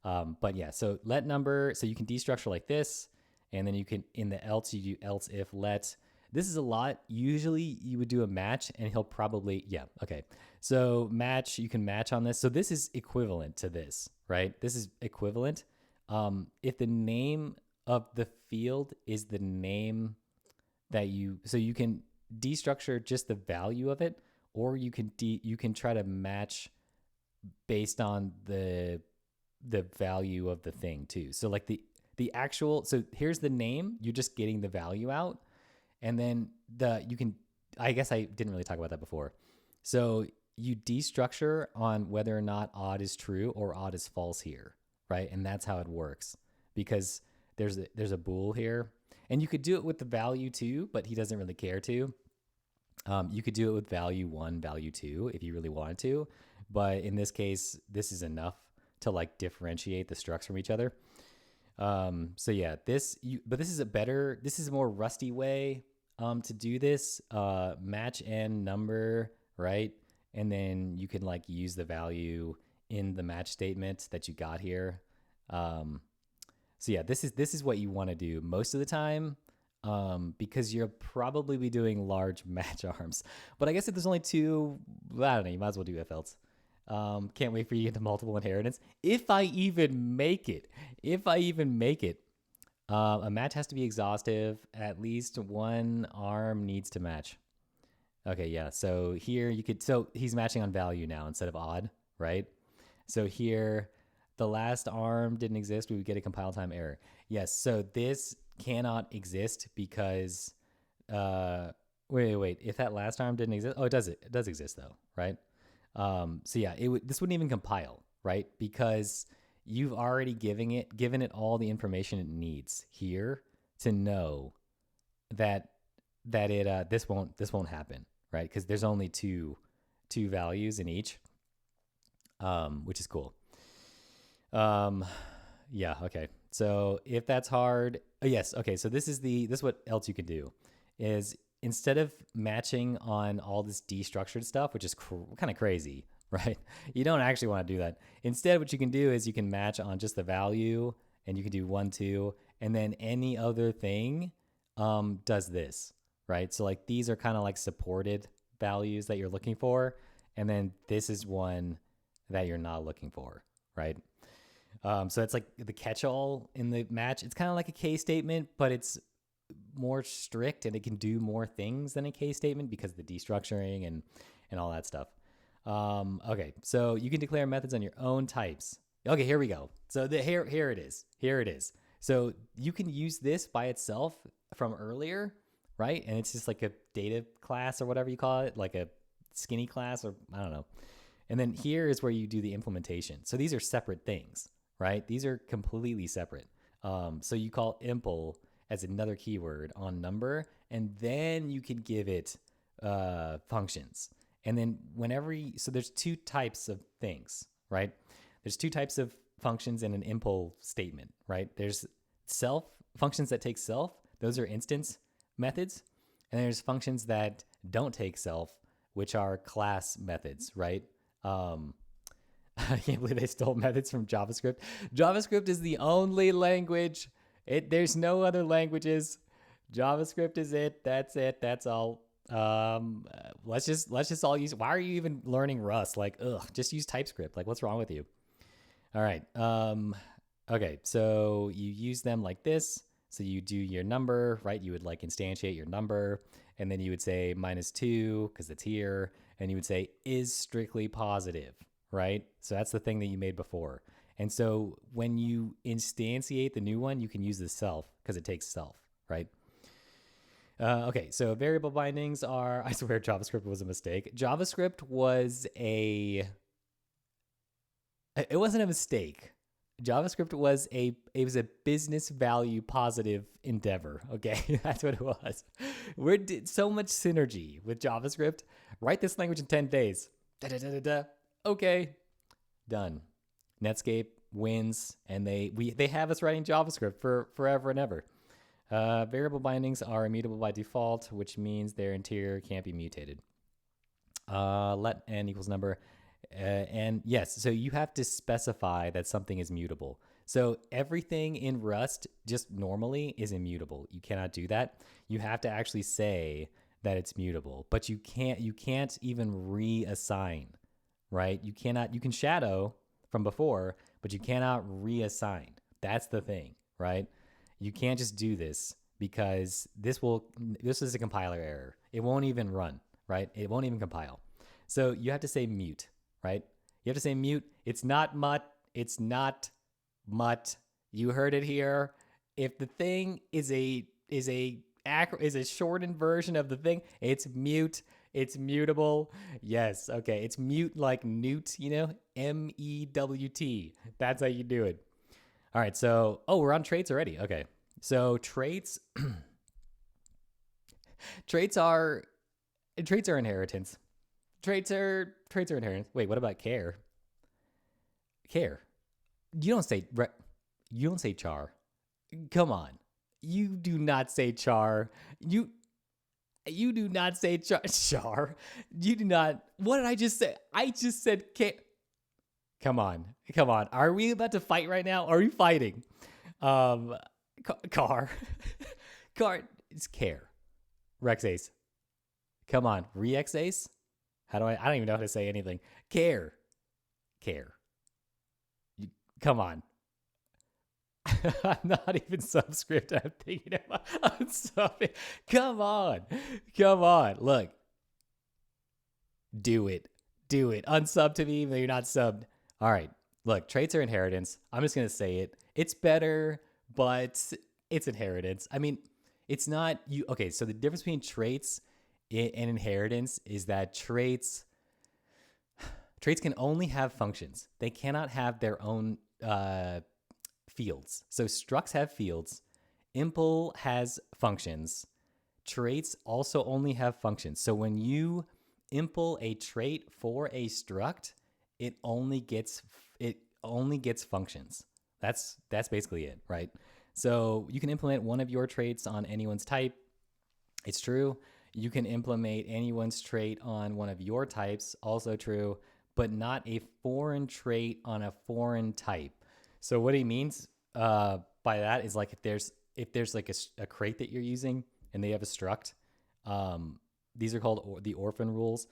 But yeah, so let number, so you can destructure like this, and then you can in the else you do else if let. This is a lot. Usually you would do a match and he'll probably, yeah, okay. So match, you can match on this. So this is equivalent to this, right? This is equivalent. If the name of the field is the name that so you can destructure just the value of it, or you can try to match based on the value of the thing too. So like the actual, so here's the name, you're just getting the value out, and then you can, I guess I didn't really talk about that before. So you destructure on whether or not odd is true or odd is false here, right? And that's how it works, because there's a bool here, and you could do it with the value too, but he doesn't really care to. You could do it with value 1, value 2 if you really wanted to, but in this case, this is enough to like differentiate the structs from each other. So yeah, but this is a more rusty way to do this. Match and number, right? And then you can like use the value in the match statement that you got here. So yeah, this is what you want to do most of the time, because you'll probably be doing large match arms. But I guess if there's only 2, I don't know, you might as well do if else. Can't wait for you to get to multiple inheritance. If I even make it, a match has to be exhaustive. At least one arm needs to match. Okay, yeah. So here so he's matching on value now instead of odd, right? So here, the last arm didn't exist. We would get a compile time error. Yes. So this cannot exist because, wait. If that last arm didn't exist, it does exist though, right? So yeah, this wouldn't even compile, right? Because you've already given it all the information it needs here to know that this won't happen, right? Because there's only two values in each, which is cool. Yeah, okay. So if that's hard, yes, okay. So this is what else you can do is, instead of matching on all this destructured stuff, which is kind of crazy, right? You don't actually want to do that. Instead, what you can do is you can match on just the value, and you can do 1, 2, and then any other thing does this, right? So like these are kind of like supported values that you're looking for, and then this is one that you're not looking for, right? So it's like the catch-all in the match. It's kind of like a case statement, but it's more strict, and it can do more things than a case statement because of the destructuring and all that stuff. Okay, so you can declare methods on your own types. Okay, here we go. So here it is. So you can use this by itself from earlier, right? And it's just like a data class or whatever you call it, like a skinny class, or I don't know. And then here is where you do the implementation. So these are separate things, right? These are completely separate. So you call impl as another keyword on number, and then you can give it functions. And then so there's 2 types of things, right? There's 2 types of functions in an impl statement, right? There's functions that take self. Those are instance methods. And there's functions that don't take self, which are class methods, right? I can't believe they stole methods from JavaScript. JavaScript is the only language. There's no other languages. JavaScript is it. That's all. Let's just all use. Why are you even learning Rust? Like, just use TypeScript. Like, what's wrong with you? All right. Okay. So you use them like this. So you do your number, right? You would like instantiate your number, and then you would say -2 because it's here, and you would say is strictly positive, right? So that's the thing that you made before. And so when you instantiate the new one, you can use the self because it takes self, right? Okay, so variable bindings are, I swear JavaScript was a mistake. JavaScript it wasn't a mistake. JavaScript was a business value positive endeavor. Okay, that's what it was. We did so much synergy with JavaScript. Write this language in 10 days. Okay, done. Netscape wins, and they have us writing JavaScript for forever and ever. Variable bindings are immutable by default, which means their interior can't be mutated. Let n equals number. And yes, so you have to specify that something is mutable. So everything in Rust just normally is immutable. You cannot do that. You have to actually say that it's mutable, but you can't even reassign, right? You can shadow from before, but you cannot reassign. That's the thing, right? You can't just do this because this is a compiler error. It won't even run, right? It won't even compile. So you have to say mute, right? You have to say mute. It's not mut. It's not mut. You heard it here. If the thing is a shortened version of the thing, it's mute. It's mutable. Yes. Okay. It's mute like newt, MEWT. That's how you do it. All right. So, we're on traits already. Okay. So traits, traits are inheritance. Traits are inheritance. Wait, what about care? Care. You don't say char. Come on. You do not say char. You do not say char. You do not. What did I just say? I just said care. Come on. Are we about to fight right now? Are we fighting? Car. Car. It's care. Rex Ace. Come on. Rex Ace? I don't even know how to say anything. Care. Come on. I'm not even subscript. I'm thinking about unsubbing. Come on. Look. Do it. Unsub to me even though you're not subbed. All right. Look, traits are inheritance. I'm just going to say it. It's better, but it's inheritance. I mean, it's not you. Okay. So the difference between traits and inheritance is that traits can only have functions. They cannot have their own fields. So structs have fields. Impl has functions. Traits also only have functions. So when you impl a trait for a struct, it only gets functions. That's basically it, right? So you can implement one of your traits on anyone's type. It's true. You can implement anyone's trait on one of your types, also true, but not a foreign trait on a foreign type. So what he means by that is like if there's like a crate that you're using and they have a struct, these are called the orphan rules.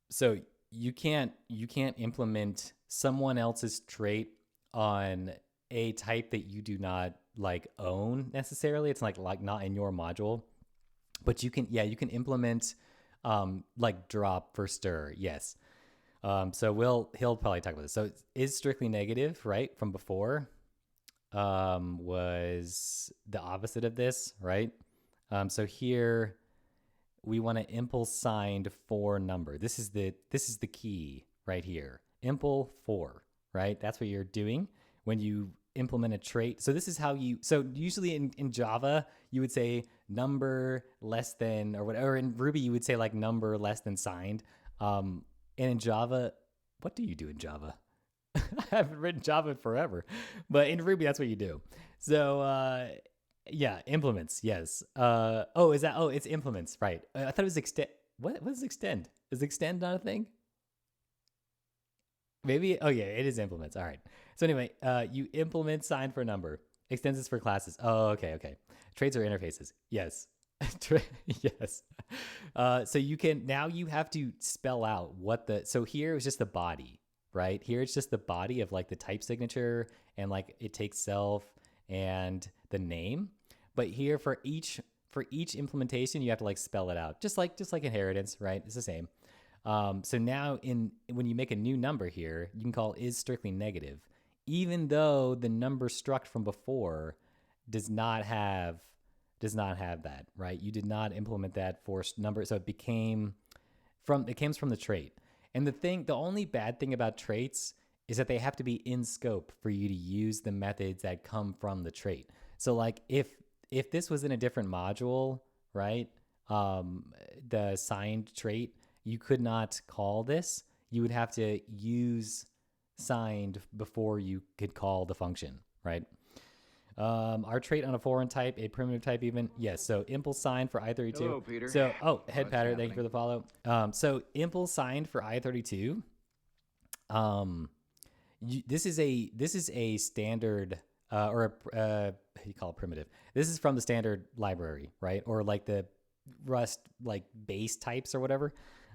So you can't implement someone else's trait on a type that you do not like own necessarily. It's like not in your module, but you can implement like drop for stir. Yes. So he'll probably talk about this. So it is strictly negative, right? From before, was the opposite of this, right? So here we want to impl signed for number. This is the key right here. Impl for, right? That's what you're doing when you implement a trait. So this is how so usually in Java, you would say number less than, or whatever. In Ruby, you would say like number less than signed. And in Java, what do you do in Java? I haven't written Java in forever, but in Ruby, that's what you do. So, yeah, implements. Yes. It's implements. Right. I thought it was extend. What is extend? Is extend not a thing? Maybe. Oh yeah, it is implements. All right. So anyway, you implement sign for number. Extends is for classes. Oh, okay. Traits are interfaces. Yes. Yes. So you have to spell out so here it was just the body, right? Here it's just the body of like the type signature and like it takes self and the name. But here for each implementation, you have to like spell it out, just like inheritance, right? It's the same. So now when you make a new number here, you can call is strictly negative, even though the number struct from before does not have that, right? You did not implement that for number, so it came from the trait. And the only bad thing about traits is that they have to be in scope for you to use the methods that come from the trait. So like if this was in a different module, right? The signed trait, you could not call this. You would have to use signed before you could call the function, right? Our trait on a foreign type, a primitive type even. Yes, so impl signed for I32. Hello, Peter. So, head pattern, thank you for the follow. So impl signed for I32. this is a standard or a how do you call it, primitive. This is from the standard library, right? Or like the Rust like base types or whatever.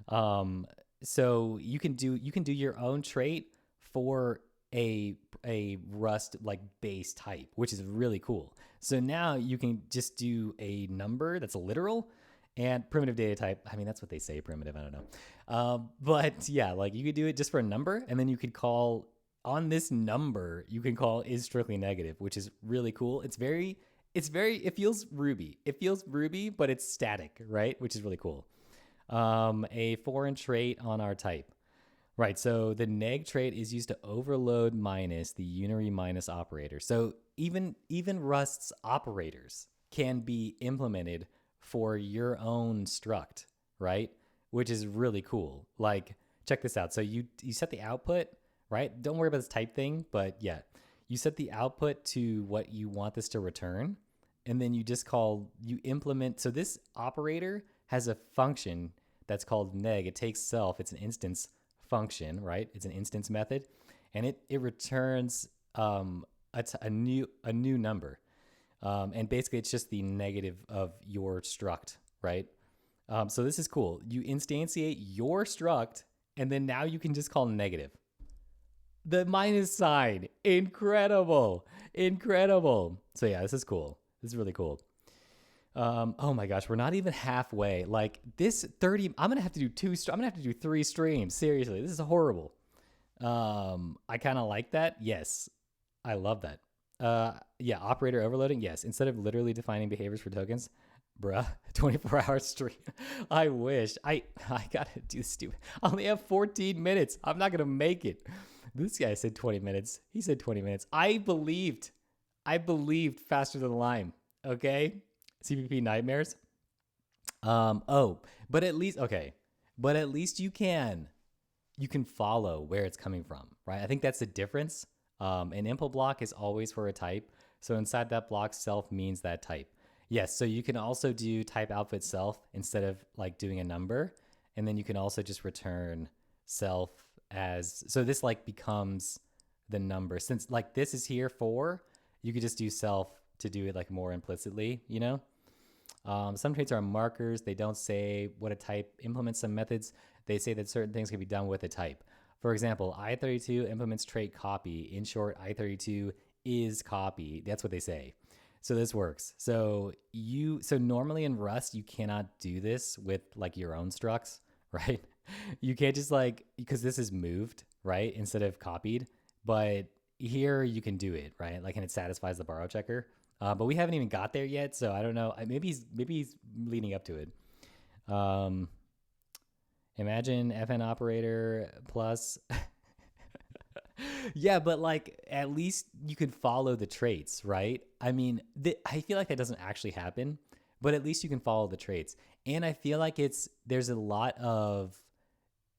Um, so you can do your own trait for a Rust like base type, which is really cool. So now you can just do a number that's a literal and primitive data type. I mean, that's what they say, primitive. I don't know. But yeah, like you could do it just for a number, and then you could call on this number, you can call is strictly negative, which is really cool. It feels Ruby. It feels Ruby, but it's static, right? Which is really cool. A foreign trait on our type. Right, so the neg trait is used to overload minus the unary minus operator. So even Rust's operators can be implemented for your own struct, right? Which is really cool. Like, check this out. So you set the output, right? Don't worry about this type thing, but yeah, you set the output to what you want this to return, and then you implement. So this operator has a function that's called neg. It takes self. It's an instance function, right? It's an instance method, and it returns a new number, and basically it's just the negative of your struct, right? So this is cool. You instantiate your struct, and then now you can just call negative. The minus sign, incredible. So yeah, this is cool. This is really cool. Oh my gosh, we're not even halfway. Like this 30, I'm gonna have to do I'm gonna have to do 3 streams. Seriously, this is horrible. I kind of like that. Yes, I love that. Yeah, operator overloading. Yes, instead of literally defining behaviors for tokens, bruh, 24-hour stream. I wish. I gotta do stupid. I only have 14 minutes. I'm not gonna make it. This guy said 20 minutes. He said 20 minutes. I believed faster than Lime. Okay. CPP nightmares. Oh, but at least okay. But at least you can follow where it's coming from, right? I think that's the difference. An impl block is always for a type. So inside that block, self means that type. Yes, so you can also do type output self instead of like doing a number. And then you can also just return self as, so this like becomes the number. Since like this is here for, you could just do self to do it like more implicitly, you know? Some traits are markers. They don't say what a type implements. Some methods, they say that certain things can be done with a type. For example, i32 implements trait copy. In short, i32 is copy. That's what they say. So this works. So normally in Rust, you cannot do this with like your own structs, right? You can't just like, because this is moved, right? Instead of copied. But here you can do it, right? Like, and it satisfies the borrow checker. But we haven't even got there yet, so I don't know. Maybe he's leading up to it. Imagine FN operator plus. Yeah, but like at least you could follow the traits, right? I mean, I feel like that doesn't actually happen, but at least you can follow the traits. And I feel like there's a lot of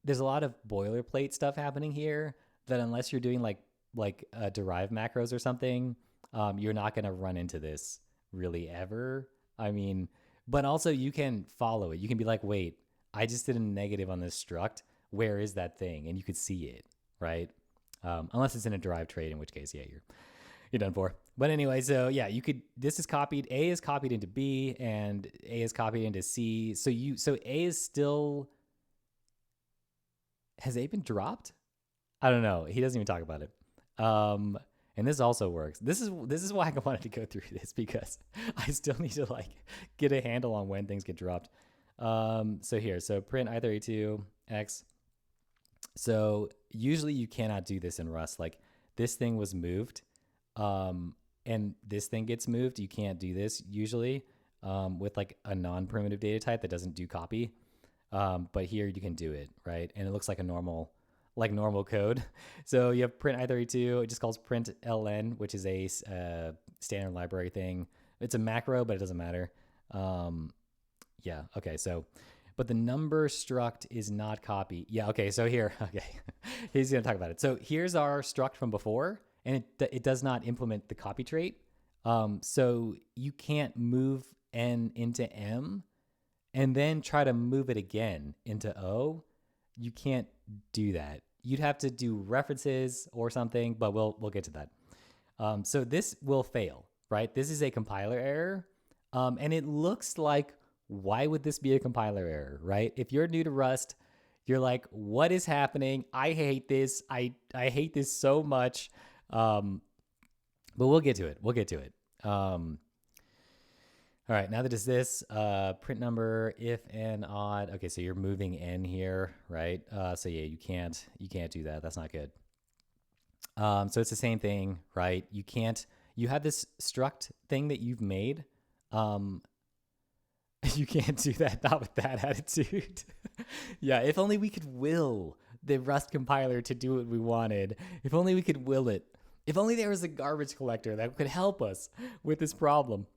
boilerplate stuff happening here that unless you're doing like derived macros or something, you're not going to run into this really ever. I mean, but also you can follow it. You can be like, wait, I just did a negative on this struct. Where is that thing? And you could see it, right? Unless it's in a derived trait, in which case, yeah, you're done for. But anyway, so yeah, this is copied. A is copied into B, and A is copied into C. So A is still. Has A been dropped? I don't know. He doesn't even talk about it. And this also works. This is why I wanted to go through this, because I still need to like get a handle on when things get dropped. So print i32 x. So usually you cannot do this in Rust. Like this thing was moved, and this thing gets moved. You can't do this usually with like a non-primitive data type that doesn't do copy. But here you can do it, right? And it looks like a normal code. So you have print i32. It just calls print ln, which is a standard library thing. It's a macro, but it doesn't matter. Yeah. Okay. So, but the number struct is not copy. Yeah. Okay. So here, okay, he's going to talk about it. So here's our struct from before, and it does not implement the copy trait. So you can't move n into m and then try to move it again into O. You can't do that. you'd have to do references or something, but we'll get to that. So this will fail, right? This is a compiler error. And it looks like, why would this be a compiler error, right? If you're new to Rust, you're like, what is happening? I hate this. I hate this so much. But we'll get to it. We'll get to it. All right, now that it's this, print number, if n odd. Okay, so you're moving n here, right? So yeah, you can't do that. That's not good. So it's the same thing, right? You have this struct thing that you've made. You can't do that, not with that attitude. Yeah, if only we could will the Rust compiler to do what we wanted. If only we could will it. If only there was a garbage collector that could help us with this problem.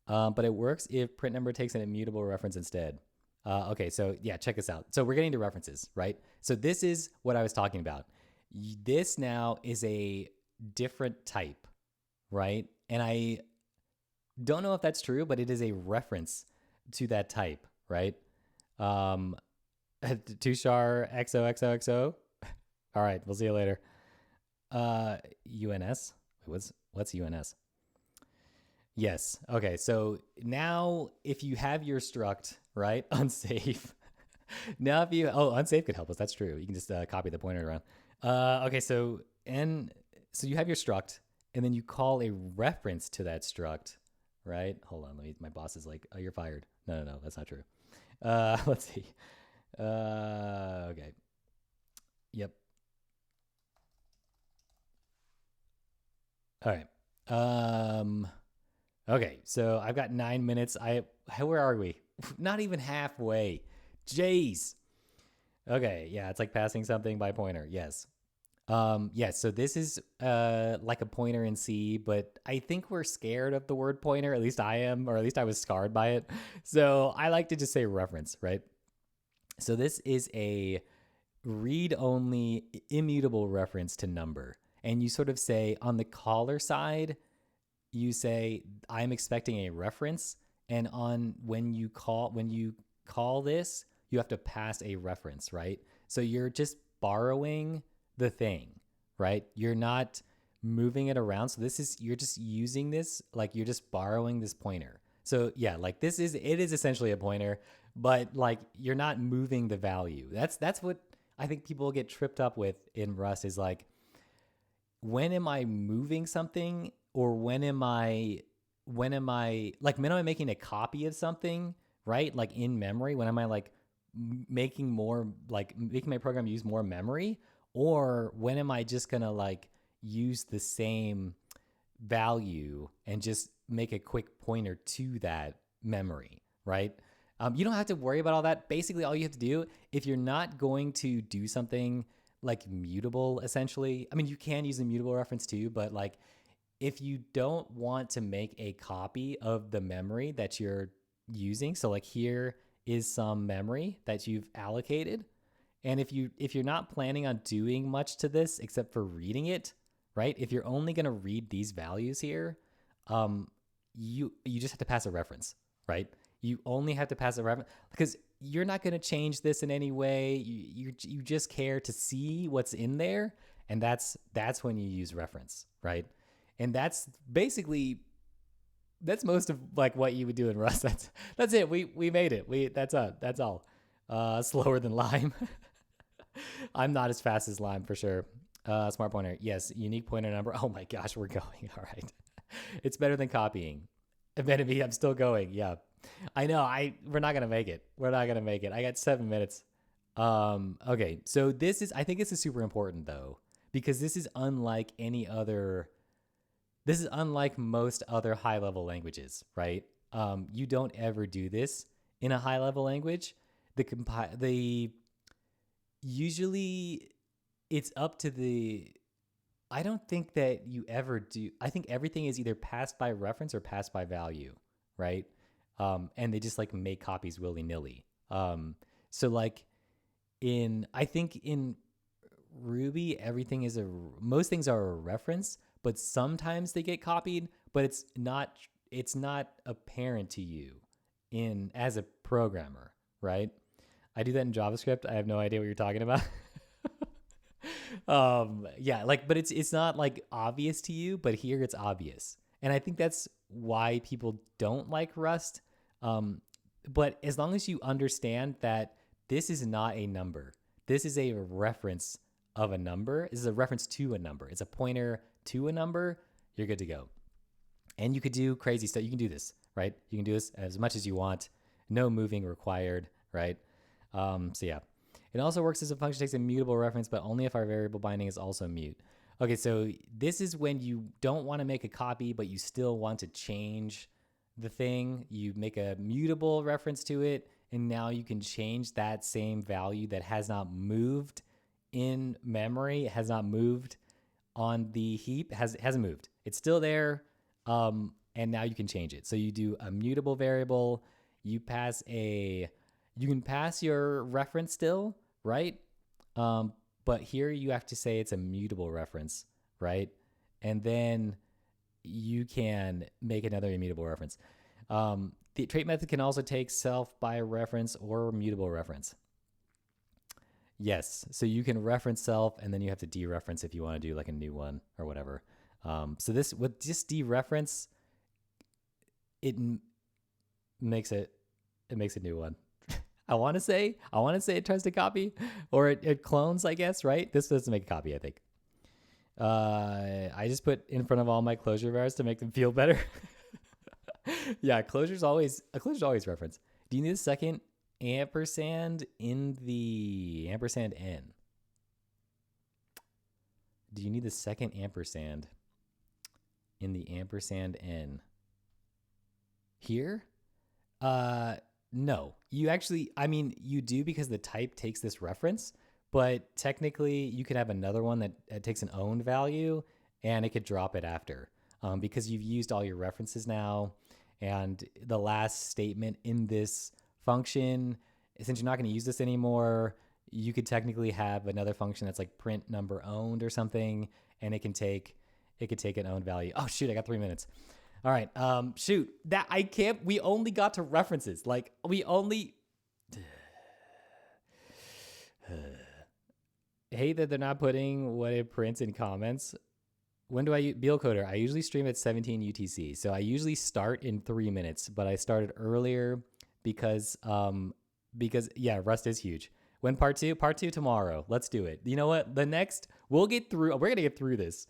But it works if print number takes an immutable reference instead. Okay, so yeah, check this out. So we're getting to references, right? So this is what I was talking about. This now is a different type, right? And I don't know if that's true, but it is a reference to that type, right? Tushar XOXOXO. All right, we'll see you later. UNS. What's UNS? Yes. Okay. So now if you have your struct, right, unsafe. Now if you, unsafe could help us. That's true. You can just copy the pointer around. Okay. So you have your struct, and then you call a reference to that struct, right? Hold on. My boss is like, oh, you're fired. No, that's not true. Let's see. Okay. Yep. All right. Okay, so I've got 9 minutes. Where are we? Not even halfway. Jeez. Okay, yeah, it's like passing something by pointer. Yes. Yes, so this is like a pointer in C, but I think we're scared of the word pointer. At least I am, or at least I was scarred by it. So I like to just say reference, right? So this is a read-only immutable reference to number. And you sort of say on the caller side, you say, I'm expecting a reference. And when you call this, you have to pass a reference, right? So you're just borrowing the thing, right? You're not moving it around. So you're just using this, like you're just borrowing this pointer. So yeah, like it is essentially a pointer, but like you're not moving the value. That's what I think people get tripped up with in Rust is like, when am I moving something, or when am I making a copy of something, right? Like in memory, when am I like making my program use more memory, or when am I just gonna like use the same value and just make a quick pointer to that memory, right? You don't have to worry about all that. Basically, all you have to do, if you're not going to do something like mutable, essentially, I mean, you can use a mutable reference too, but like if you don't want to make a copy of the memory that you're using, so like here is some memory that you've allocated, and if you're not planning on doing much to this except for reading it, right? If you're only going to read these values here, you just have to pass a reference, right? You only have to pass a reference because you're not going to change this in any way. You just care to see what's in there, and that's when you use reference, right? And that's most of like what you would do in Rust. That's it. We made it. That's all. Slower than Lime. I'm not as fast as Lime for sure. Smart pointer. Yes. Unique pointer number. Oh my gosh, we're going. All right. It's better than copying. I'm still going. Yeah. I know. We're not gonna make it. I got 7 minutes. Okay. So I think this is super important though, because this is unlike most other high level languages, right? You don't ever do this in a high level language. Usually it's up to I don't think that you ever do. I think everything is either passed by reference or passed by value, right? And they just like make copies willy nilly. So like I think in Ruby, most things are a reference, but sometimes they get copied, but it's not apparent to you as a programmer, right? I do that in JavaScript. I have no idea what you're talking about. Yeah, like, but it's not like obvious to you, but here it's obvious. And I think that's why people don't like Rust. But as long as you understand that this is not a number, this is a reference of a number. This is a reference to a number. It's a pointer to a number. You're good to go. And you could do crazy stuff. You can do this, right? You can do this as much as you want. No moving required, right? So yeah. It also works as a function takes a mutable reference, but only if our variable binding is also mute. Okay, so this is when you don't want to make a copy, but you still want to change the thing. You make a mutable reference to it, and now you can change that same value that has not moved in memory, has not moved on the heap, hasn't moved. It's still there, and now you can change it. So you do a mutable variable. You can pass your reference still, right? But here you have to say it's a mutable reference, right? And then you can make another immutable reference. The trait method can also take self by reference or mutable reference. Yes, so you can reference self, and then you have to dereference if you want to do like a new one or whatever. So this with just dereference, it makes a new one. I want to say it tries to copy, or it clones, I guess, right? This doesn't make a copy, I think. I just put in front of all my closure vars to make them feel better. Yeah, closure's always reference. Do you need a second ampersand in the ampersand n? Do you need the second ampersand in the ampersand n? Here? No. You actually, I mean, you do because the type takes this reference, but technically you could have another one that takes an owned value and it could drop it after, because you've used all your references now. And the last statement in this function, since you're not going to use this anymore, you could technically have another function that's like print number owned or something, and it could take an owned value. Oh shoot, I got 3 minutes. All right. Shoot, that I can't. We only got to references. Like we only. Hate that they're not putting what it prints in comments. When do I use Beal Coder? I usually stream at 17 UTC. So I usually start in 3 minutes, but I started earlier because yeah, Rust is huge. When part two tomorrow. Let's do it. You know what? The next we'll get through. We're gonna get through this.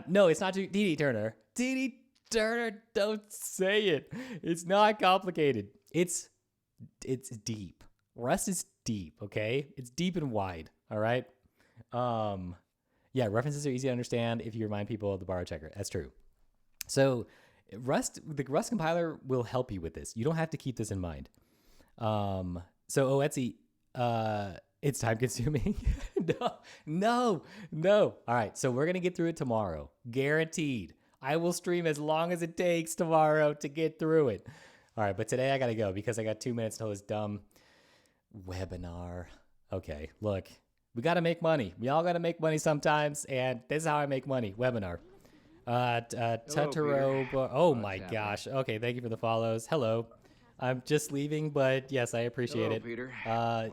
No, it's not DD Turner. DD Turner, don't say it. It's not complicated. It's deep. Rust is deep. Okay, it's deep and wide. All right. Yeah, references are easy to understand if you remind people of the borrow checker. That's true. So the Rust compiler will help you with this. You don't have to keep this in mind. So Etsy, it's time consuming. No. All right. So we're going to get through it tomorrow. Guaranteed. I will stream as long as it takes tomorrow to get through it. All right. But today I got to go because I got 2 minutes till this dumb webinar. Okay. Look. We got to make money. We all got to make money sometimes, and this is how I make money. Webinar. Totoro. Oh my gosh. Okay, thank you for the follows. Hello. I'm just leaving, but yes, I appreciate it. Peter. Yes.